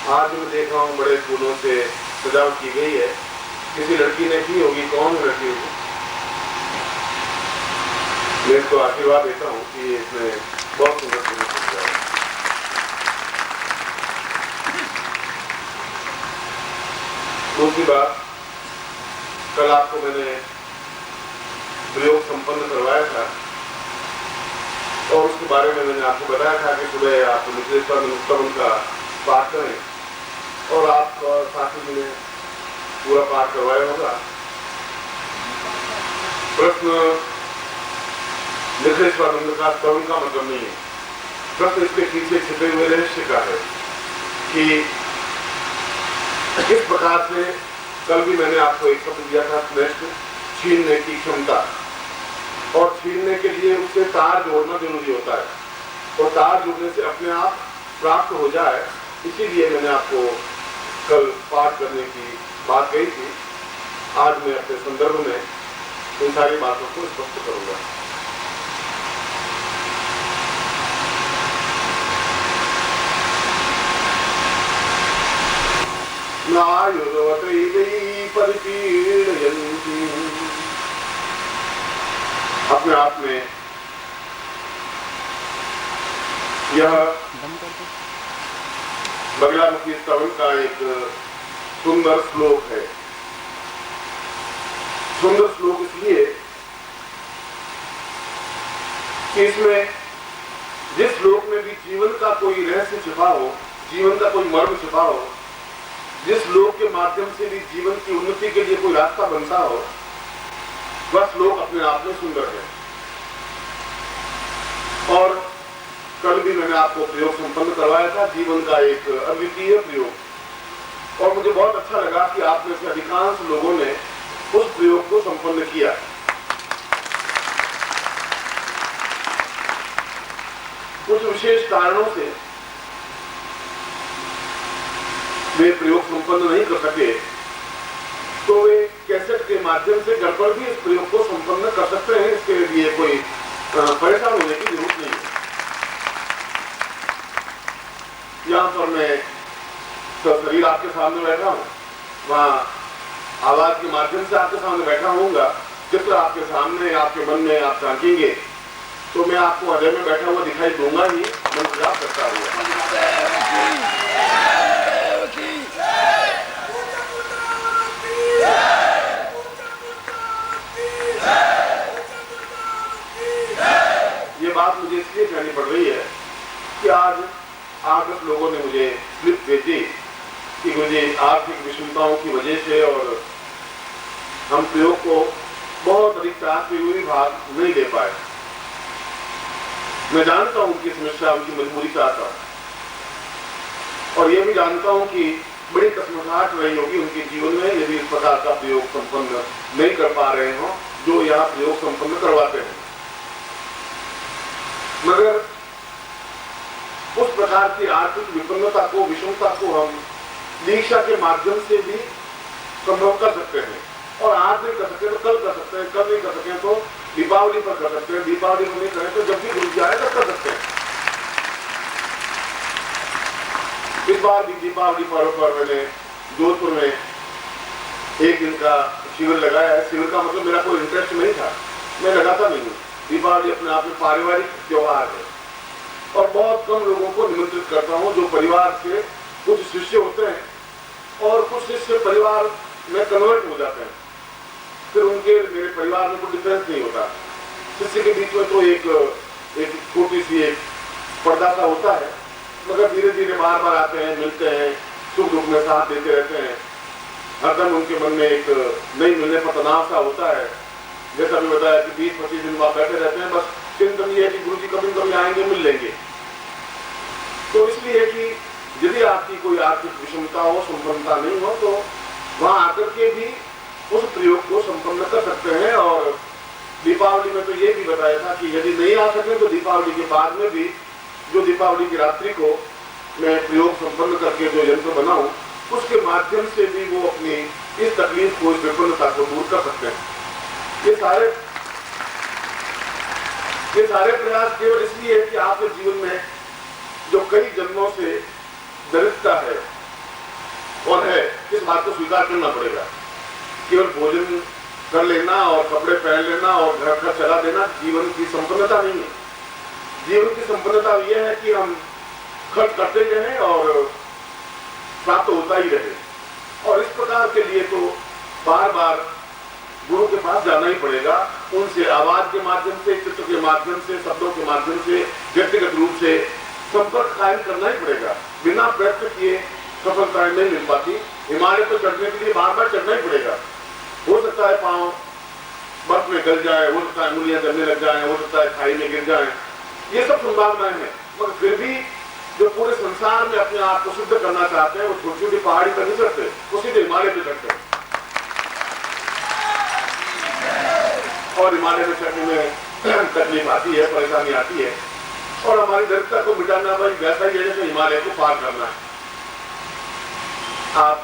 आज मैं देख रहा हूँ बड़े फूलों से सजावट की गई है। किसी लड़की ने की होगी, कौन लड़की होगी? मैं इसको आशीर्वाद देता हूँ कि इसमें बहुत सुंदर फूलों से सजावट। दूसरी बात, कल आपको मैंने प्रयोग संपन्न करवाया था और उसके बारे में मैंने आपको बताया था कि सुबह आप निचलेश्वर स्तवन का पाठ करें और आप साथी जी ने पूरा पाठ करवाया होगा। प्रश्न निचलेश्वर का स्तवन का मतलब नहीं है, प्रश्न इसके पीछे छिपे हुए रहस्य का है कि किस प्रकार से। कल भी मैंने आपको एक शब्द दिया था, श्रेष्ठ छीनने की क्षमता, और छीनने के लिए उससे तार जोड़ना जरूरी होता है और तार जोड़ने से अपने आप प्राप्त हो जाए, इसीलिए मैंने आपको कल पाठ करने की बात कही थी। आज मैं अपने संदर्भ में इन सारी बातों को स्पष्ट करूंगा। अपने आप में यह बगलामुखी स्तवन का एक सुंदर श्लोक है। सुंदर श्लोक इसलिए कि इसमें जिस श्लोक में भी जीवन का कोई रहस्य छिपा हो, जीवन का कोई मर्म छिपा हो, जिस श्लोक के माध्यम से भी जीवन की उन्नति के लिए कोई रास्ता बनता हो, वह श्लोक अपने आप में सुंदर है। और कल भी मैंने आपको प्रयोग संपन्न करवाया था, जीवन का एक अद्वितीय प्रयोग, और मुझे बहुत अच्छा लगा कि आप में से अधिकांश लोगों ने उस प्रयोग को संपन्न किया। कुछ विशेष कारणों से वे प्रयोग संपन्न नहीं कर सके, तो वे कैसेट के माध्यम से घर पर भी इस प्रयोग को संपन्न कर सकते हैं। इसके लिए कोई परेशान होने की जरूरत नहीं है। यहाँ पर मैं शरीर आपके सामने बैठा हूँ, वहाँ आवाज के माध्यम से आपके सामने बैठा होऊंगा। चित्र आपके सामने, आपके मन में आप झांकेंगे तो मैं आपको हृदय में बैठा हुआ दिखाई दूंगा ही, मन प्रयास करता हुआ। ये बात मुझे इसलिए कहनी पड़ रही है कि आज 8-10 लोगों ने मुझे स्लिप भेजी कि मुझे आर्थिक विषमताओं की वजह से और हम प्रयोग को बहुत अधिक चाह से हुई भाग नहीं दे पाए। मैं जानता हूं कि समस्या उनकी मजबूरी का था, और ये भी जानता हूं कि बड़ी कसमसाहट रही होगी उनके जीवन में यदि इस प्रकार का प्रयोग संपन्न नहीं कर पा रहे हो जो यहाँ प्रयोग संपन्न करवाते हैं। मगर उस प्रकार की आर्थिक विपन्नता को, विषमता को हम दीक्षा के माध्यम से भी संभव कर सकते हैं। और आज नहीं कर सकते तो कल कर सकते हैं, कल नहीं कर सकते तो दीपावली पर कर सकते हैं, दीपावली को नहीं करें तो जब भी गुरु जी आए तब कर सकते हैं। इस बार भी दीपावली पर्व पर मैंने जोधपुर में एक दिन का शिविर लगाया है। शिविर का मतलब मेरा कोई इंटरेस्ट नहीं था, मैं लगाता नहीं हूँ। दीपावली अपने आप में पारिवारिक त्योहार है और बहुत कम लोगों को निमंत्रित करता हूँ जो परिवार से कुछ शिष्य होते हैं और कुछ शिष्य परिवार में कन्वर्ट हो जाते हैं। फिर उनके मेरे परिवार में कोई डिफरेंस नहीं होता। शिष्य के बीच में तो एक छोटी सी एक पर्दा सा होता है, मगर धीरे धीरे बार बार आते हैं, मिलते हैं, सुख दुख में साथ देते रहते हैं। हरदम उनके मन में एक नहीं मिलने पर तनाव सा होता है। जैसा भी बताया कि 20-25 दिन वहां बैठे रहते हैं, बस चिंतन ये है कि गुरु जी कभी कभी आएंगे, मिल लेंगे। तो इसलिए कि यदि आपकी कोई आर्थिक विषमता हो, संपन्नता नहीं हो, तो वहां आकर के भी उस प्रयोग को संपन्न कर सकते हैं। और दीपावली में तो ये भी बताया था कि यदि नहीं आ सके तो दीपावली के बाद में भी जो दीपावली की रात्रि को मैं प्रयोग संपन्न करके जो यंत्र बनाऊं, उसके माध्यम से भी वो अपनी इस तकलीफ को, इस विपन्नता को दूर कर सकते हैं। ये सारे प्रयास केवल इसलिए है कि आपके जीवन में जो कई जन्मों से दरिद्रता है, बात को स्वीकार करना पड़ेगा। केवल भोजन कर लेना और कपड़े पहन लेना और घर का चला देना जीवन की संपन्नता नहीं है। जीवन की संपन्नता यह है कि हम खर्च करते रहें और प्राप्त होता ही रहे। और इस प्रकार के लिए तो बार बार गुरु के पास जाना ही पड़ेगा। उनसे आवाज के माध्यम से, चित्र के माध्यम से, शब्दों के माध्यम से, व्यक्तिगत रूप से संपर्क कायम करना ही पड़ेगा। बिना प्रयत्न किए सफलता नहीं मिल पाती। हिमालय पर चढ़ने के लिए बार बार चढ़ना ही पड़ेगा। हो सकता है पांव बर्फ में गल जाए, हो सकता है उंगलियां जलने लग जाए, हो सकता है खाई में गिर जाए, ये सब संभावनाएं हैं। मगर फिर भी जो पूरे संसार में अपने आप को सिद्ध करना चाहते हैं वो छोटी छोटी पहाड़ी पर नहीं चढ़ते, वो सीधे हिमालय पे चढ़ते हैं। और हिमालय में चढ़ने में तकलीफ आती है, परेशानी आती है। और हमारी दरिद्रता को मिटाना भाई वैसा ही है जैसे हिमालय को पार करना है। आप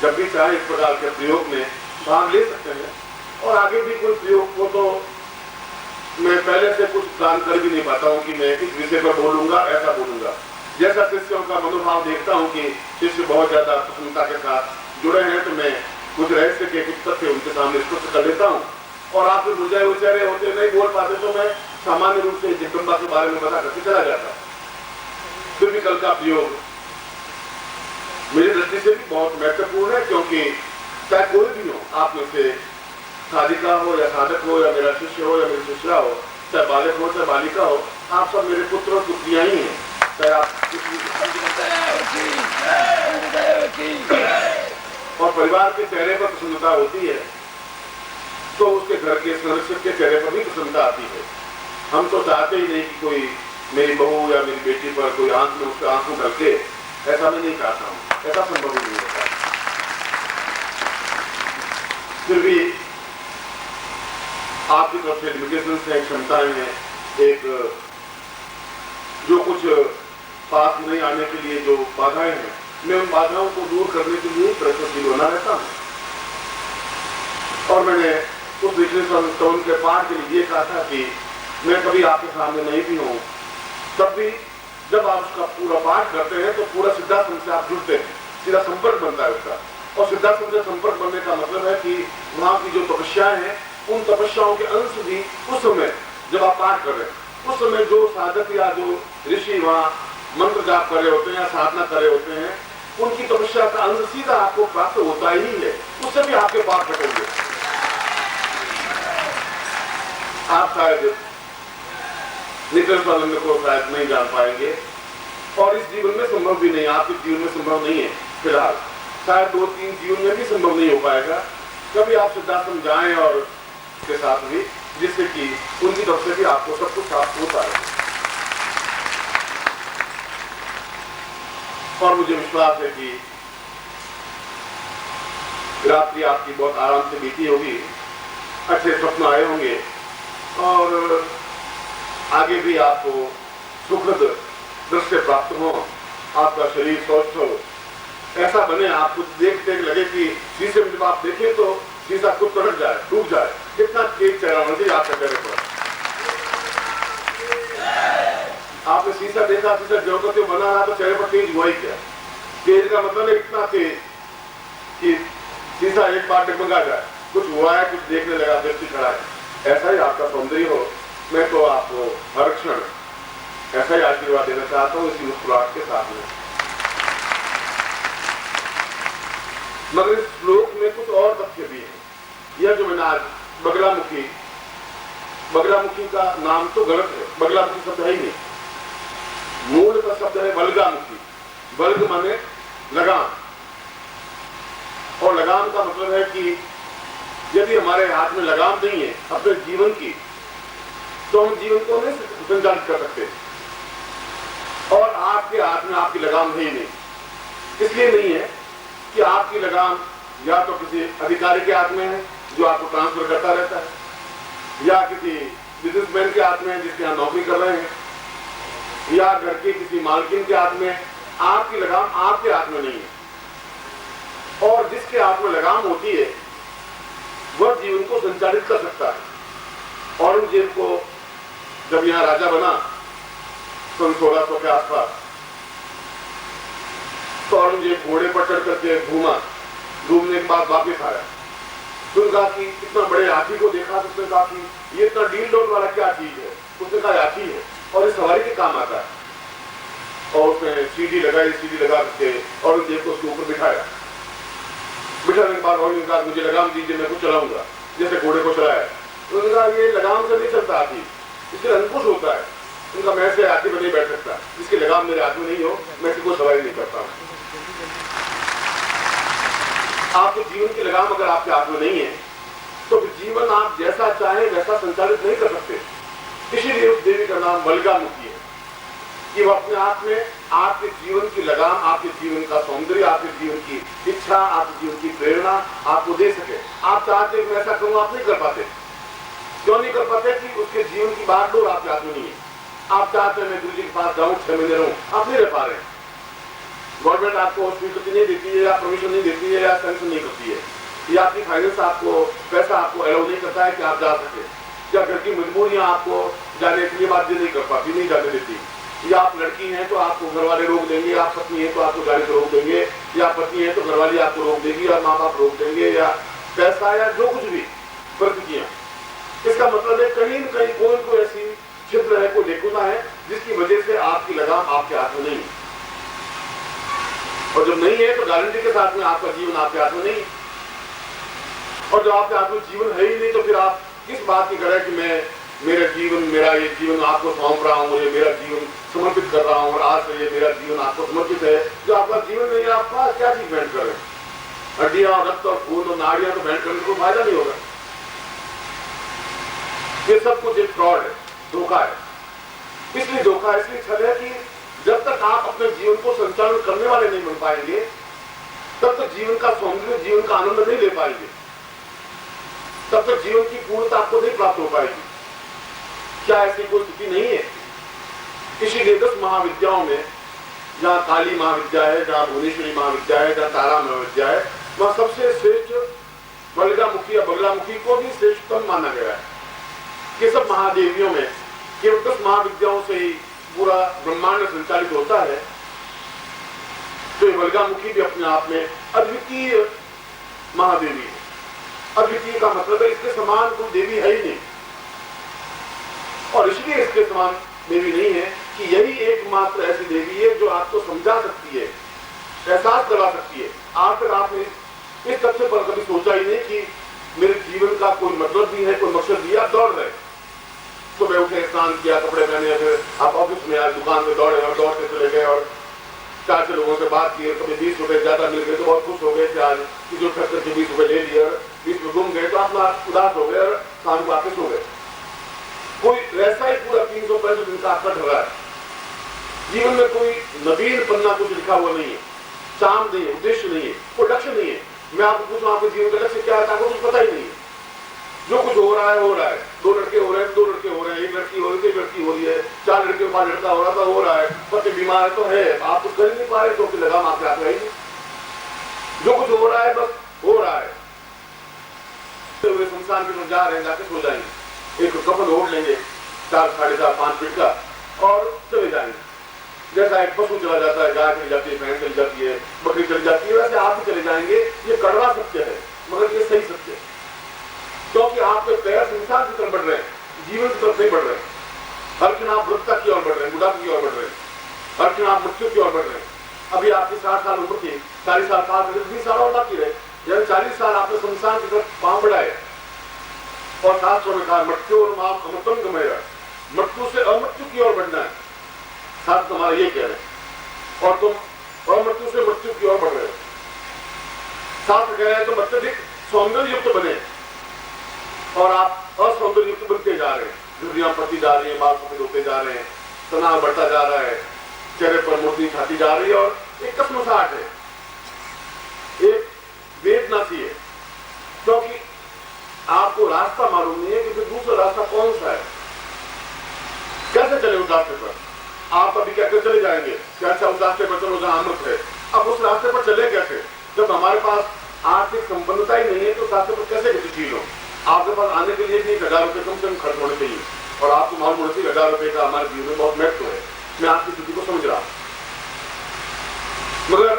जब भी चाहे इस प्रकार के प्रयोग में भाग ले सकते हैं। और आगे भी कोई प्रयोग को तो मैं पहले से कुछ प्लान कर भी नहीं पाता हूँ कि मैं इस विषय पर बोलूंगा, ऐसा बोलूंगा। जैसा शिष्यों का मनोभाव देखता हूँ कि शिष्य बहुत ज्यादा प्रसन्नता के साथ जुड़े हैं, तो मैं कुछ रहस्य के कुछ तथ्य उनके सामने स्पष्ट कर लेता हूँ। और आप मुझे उचारे होते नहीं बोल पाते तो मैं सामान्य रूप से जगदम्बा के बारे में बता करके चला जाता। फिर भी कल का प्रयोग मेरी दृष्टि से भी बहुत महत्वपूर्ण है, क्योंकि चाहे कोई भी हो, आप में से साधिका हो या साधक हो या मेरा शिष्य हो या मेरी शिष्या हो, चाहे बालक हो चाहे बालिका हो, आप सब मेरे पुत्र और पुत्रियां ही हैं। चाहे आप और परिवार के चेहरे पर प्रसन्नता होती है तो उसके घर के संरक्षक के चेहरे पर भी प्रसन्नता आती है। हम तो चाहते ही नहीं कि कोई मेरी बहू या मेरी बेटी पर कोई आंख में उसके आंसू ढलके, ऐसा मैं नहीं चाहता हूँ, ऐसा संभव ही नहीं होता। फिर भी आपकी तरफ से लिमिटेशंस हैं, क्षमताएं हैं, एक जो कुछ पास नहीं आने के लिए जो बाधाएं हैं, मैं उन बाधाओं को दूर करने के लिए प्रयत्नशील बना रहता हूँ। और मैंने उस विश्लेषण के पाठ के लिए कहा था कि मैं कभी आपके सामने नहीं भी हूँ, तब भी जब आप उसका पूरा पाठ करते हैं तो पूरा सिद्धांत से आप जुड़ते हैं, सीधा संपर्क बनता है उसका। और सिद्धांत से संपर्क बनने का मतलब है कि वहाँ की जो तपस्याएं हैं, उन तपस्याओं के अंश भी उस समय जब आप पाठ कर रहे हैं, उस समय जो साधक या जो ऋषि वहाँ मंत्र जाप कर रहे होते हैं या साधना कर रहे होते हैं, उनकी तपस्या का अंश सीधा आपको प्राप्त होता ही है। उससे भी आपके पाप कटेंगे। आप शायद निकल को शायद नहीं जान पाएंगे और इस जीवन में संभव भी नहीं, आपके जीवन में संभव नहीं है फिलहाल, शायद 2-3 जीवन में भी संभव नहीं हो पाएगा। कभी आप सिद्धाश्रम जाएं और उसके साथ भी, जिससे कि उनकी तरफ से भी आपको सब कुछ प्राप्त होता है। और मुझे विश्वास है कि रात्रि आपकी बहुत आराम से बीती होगी, अच्छे स्वप्न आए होंगे और आगे भी आपको सुखद दृश्य प्राप्त हो, आपका शरीर स्वस्थ हो, ऐसा बने आपको देख देख लगे कि शीशे में जब आप देखें तो शीशा खुद तड़क जाए, डूब जाए, कितना तेज चेहरा होना चाहिए आपके चेहरे पर। आपने शीशा देखा, शीशा जरूरत बना रहा तो चेहरे पर तेज हुआ ही क्या? तेज का मतलब है इतना तेज कि शीशा एक बार डगमगा जाए, कुछ हुआ है, कुछ देखने लगा, व्यक्ति खड़ा है। ऐसा ही आपका सौंदर्य हो। मैं तो आपको हर क्षण ऐसा ही आशीर्वाद देना चाहता हूँ इसी मुस्कुराहट के साथ में। मगर इस श्लोक में कुछ और तथ्य भी है। यह जो मैंने आज बगलामुखी का नाम तो गलत है, बगलामुखी शब्द है ही नहीं, मूल का शब्द है बलगामुखी। बल्ग माने लगाम, और लगाम का मतलब है कि यदि हमारे हाथ में लगाम नहीं है अपने जीवन की, तो हम जीवन को नहीं संचालित कर सकते। और आपके हाथ में आपकी लगाम है ही नहीं। इसलिए नहीं है कि आपकी लगाम या तो किसी अधिकारी के हाथ में है जो आपको ट्रांसफर करता रहता है, या किसी बिजनेसमैन के हाथ में है जिसके यहाँ नौकरी कर रहे हैं, या घर के किसी मालकिन के हाथ में। आपकी लगाम आपके हाथ में नहीं है। और जिसके हाथ में लगाम होती है वह जीवन को संचालित कर सकता है। औरंगजेब को जब यहाँ राजा बना सन 1600 के आसपास, तो औरंगजेब घोड़े पर चढ़ करके घूमा, घूमने के बाद वापिस आया तो उसने कहा कि इतना बड़े हाथी को देखा तो उसने कहा कि ये इतना डील डोल वाला क्या चीज है। उसने कहा हाथी है और इस सवारी के काम आता है। और उसने सीढ़ी लगाई, सीढ़ी लगा करके औरंगजेब को उसके ऊपर बिठाया। बिठाने के बाद औरंगजेब कहा मुझे लगाम दीजिए, मैं कुछ चलाऊंगा, जैसे घोड़े को चलाया। तो उन्होंने कहा ये लगाम से नहीं चलता हाथी, इससे अंकुश होता है। उनका मैं ऐसे हाथी पर नहीं बैठ सकता, इसकी लगाम मेरे हाथ में नहीं हो, मैं इसको सवारी नहीं करता हूं। आपके जीवन की लगाम अगर आपके हाथ में नहीं है तो जीवन आप जैसा चाहें वैसा संचालित नहीं कर सकते। इसीलिए उस देवी का नाम बलगामुखी है कि वो अपने आप में आपके जीवन की लगाम, आपके जीवन का सौंदर्य, आपके जीवन की इच्छा, आपके जीवन की प्रेरणा आपको दे सके। आप चाहते मैं ऐसा करूं, आप नहीं कर पाते। क्यों नहीं कर पाते? कि उसके जीवन की बागडोर आपके हाथ में नहीं है। आप चाहते हैं मैं गुरु जी के पास जाऊं, 6 महीने रहूं, आप नहीं रह पा रहे हैं। गवर्नमेंट आपको स्वीकृति नहीं देती है, या परमिशन नहीं देती है, या सैंक्शन नहीं करती है, या आपकी फाइनेंस आपको पैसा आपको अलाउ नहीं करता है कि आप जा सके, या घर की मजबूरियां आपको जाने के लिए बाध्य नहीं कर पाती, नहीं जाने देती, या आप लड़की हैं तो आपको घर वाले रोक देंगे, आप पत्नी हैं तो आपको जाने से रोक देंगे, या पत्नी है तो घरवाली आपको रोक देगी, या माँ बाप रोक देंगे, या पैसा, या जो कुछ भी परिस्थितियां। इसका मतलब है कहीं न कहीं कोई कोई ऐसी छिद्र है, कोई लेकुना है जिसकी वजह से आपकी लगाम आपके हाथ में नहीं है। और जब नहीं है तो गारंटी के साथ में आपका जीवन आपके हाथ में नहीं है। और जब आपके हाथ में जीवन है ही नहीं तो फिर आप किस बात की करें कि मैं मेरा ये जीवन आपको सौंप रहा हूँ, ये मेरा जीवन समर्पित कर रहा हूँ, और आज से ये मेरा जीवन आपको समर्पित है। जो आपका जीवन नहीं है, आपका क्या चीज भेंट कर रहे हैं? हड्डियां और रक्त और खून और नाड़ियां तो भेंट करने को फायदा नहीं होगा। ये सब कुछ एक फ्रॉड है, धोखा है। इसलिए धोखा इसलिए छल है कि जब तक आप अपने जीवन को संचालन करने वाले नहीं बन पाएंगे तब तक जीवन का सौंदर्य, जीवन का आनंद नहीं ले पाएंगे, तब तक जीवन की पूर्णता आपको नहीं प्राप्त हो पाएगी। क्या ऐसी कोई स्थिति नहीं है? इसीलिए 10 महाविद्याओं में, जहां काली महाविद्या है, जहां भुवनेश्वरी महाविद्या है, जहां तारा महाविद्या है, वहां सबसे श्रेष्ठ बलगामुखी या बगलामुखी को भी श्रेष्ठतम माना गया है। ये सब महादेवियों में केवल 10 महाविद्याओं से ही पूरा ब्रह्मांड संचालित होता है। तो ये बलगामुखी भी अपने आप में अद्वितीय महादेवी है। अद्वितीय का मतलब है इसके समान कोई देवी है ही नहीं, और इसलिए इसके समान देवी नहीं है कि यही एकमात्र ऐसी देवी है जो आपको समझा सकती है, एहसास करा सकती है। आज तक आपने इस तथ्य पर कभी सोचा ही नहीं कि मेरे जीवन का कोई मतलब भी है, कोई मकसद भी है। आप दौड़ रहे, सुबह उठे, स्नान किया, कपड़े पहने, फिर आप ऑफिस में आए, दुकान में दौड़े और दौड़ते चले गए, और 4 लोगों से बात की, कभी 20 रुपए ज्यादा मिल गए तो बहुत खुश हो गए थे आज कि जो खर्च करके 20 रुपए ले लिए, और 20 में गुम गए तो आप उदास हो गए और शाम को वापिस हो गए। कोई वैसा ही पूरा 365 दिन का आपका ढला है। जीवन में कोई नवीन पन्ना कुछ लिखा हुआ नहीं है, चांद नहीं है, उद्देश्य नहीं है, कोई लक्ष्य नहीं है। मैं आपको पूछूं आपके जीवन का लक्ष्य क्या है, आपको कुछ पता ही नहीं है। जो कुछ हो रहा है हो रहा है, 2 लड़के हो रहे हैं 2 लड़के हो रहे हैं, 1 लड़की हो रही है 1 लड़की हो रही है, 4 लड़के के बाद लड़का हो रहा था हो रहा है, बच्चे बीमार है तो है, आप कुछ कर ही नहीं पा रहे, तो लगाम आपके हाथ में ही। जो कुछ हो रहा है बस हो रहा है। तो वे संसार की तरफ जा रहे हैं, जाके सो जाएंगे, एक कफन ओढ़ लेंगे 4, 4.5, 5 फीट का और चले जाएंगे। जैसा एक पशु चला जाता है, गाय चली जाती है, भैंस चली जाती है, बकरी चली जाती है, वैसे आप भी चले जाएंगे। ये कड़वा सत्य है मगर ये सही सत्य है, क्योंकि आपके पैर संसार की तरफ बढ़ रहे हैं, जीवन की तरफ नहीं बढ़ रहे हैं। हर क्षण आप वृद्धता की ओर बढ़ रहे हैं, बुढ़ापे की ओर बढ़ रहे हैं, हर क्षण आप मृत्यु की ओर बढ़ रहे हैं। अभी आपकी 60 साल उम्र थी, 40 साल पास 20 साल और बाकी रहे, यानी 40 साल आपने संसार की तरफ पांव बढ़ाए। और शास्त्रों में कहा मृत्यु और अमृतम गमेगा, मृत्यु से अमृत्यु की ओर बढ़ना है, शास्त्र तुम्हारा ये कह रहे हैं, और तुम अमृत्यु से मृत्यु की ओर बढ़ रहे हो। शास्त्र कह रहे हैं तो अत्यधिक सौंदर्य युक्त बने, और आप असौंदर्य युक्त बनते जा रहे हैं। झुर्रियां पड़ती जा रही है, बाल सफेद होते जा रहे हैं, तनाव बढ़ता जा रहा है, चेहरे पर मुर्दी छाती जा रही है, और एक कसमसाहट है, एक वेदना सी है, क्योंकि आपको रास्ता मालूम नहीं है कि फिर दूसरा रास्ता कौन सा है, कैसे चले उस रास्ते पर। आप अभी कहकर चले जाएंगे कि अच्छा उस रास्ते पर चलो जहां अमृत है। अब उस रास्ते पर चले कैसे जब हमारे पास आर्थिक संपन्नता ही नहीं है, तो उस रास्ते पर कैसे किसी चीज हो। आपके पास आने के लिए 1000 रुपए कम से कम खर्च होने चाहिए, और आपको मालूम होना चाहिए 1000 रुपए का हमारे जीवन में बहुत महत्व है। मैं आपकी स्थिति को समझ रहा हूं, मगर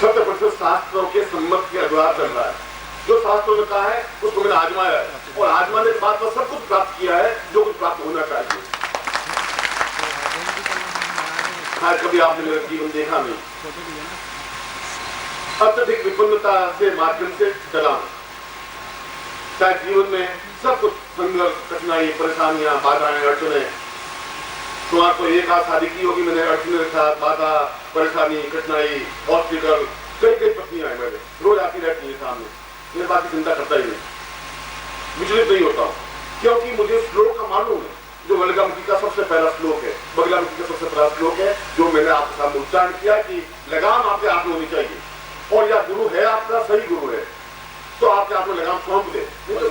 70% शास्त्रों के सम्मत के द्वारा चल रहा है। जो शास्त्रों ने कहा है उसको मैंने आजमाया है, और आजमाने के बाद तो सब कुछ प्राप्त किया है जो कुछ प्राप्त होना चाहिए। शायद कभी आपने मेरा जीवन देखा नहीं, अत्यधिक विपन्नता से माध्यम से चला। शायद जीवन में सब कुछ संघर्ष, कठिनाई, परेशानियां, बाधाएं, अड़चने। तो आपको एक आध शादी की होगी मैंने, अड़चने के साथ बाधा, परेशानी, कठिनाई, हॉस्पिटल, कई पत्नियां हैं मेरे, रोज आती रहती है सामने। मेरे बात की चिंता करता ही नहीं, विचलित नहीं होता हूं, क्योंकि मुझे श्लोक का मालूम है जो बगलामुखी का सबसे पहला श्लोक है। बगलामुखी का सबसे पहला श्लोक है जो मैंने आपके सामने उच्चारण किया कि लगाम आपके हाथ में होनी चाहिए, और या गुरु है आपका, सही गुरु है तो आपके हाथ में लगाम सौंप दे, नहीं तो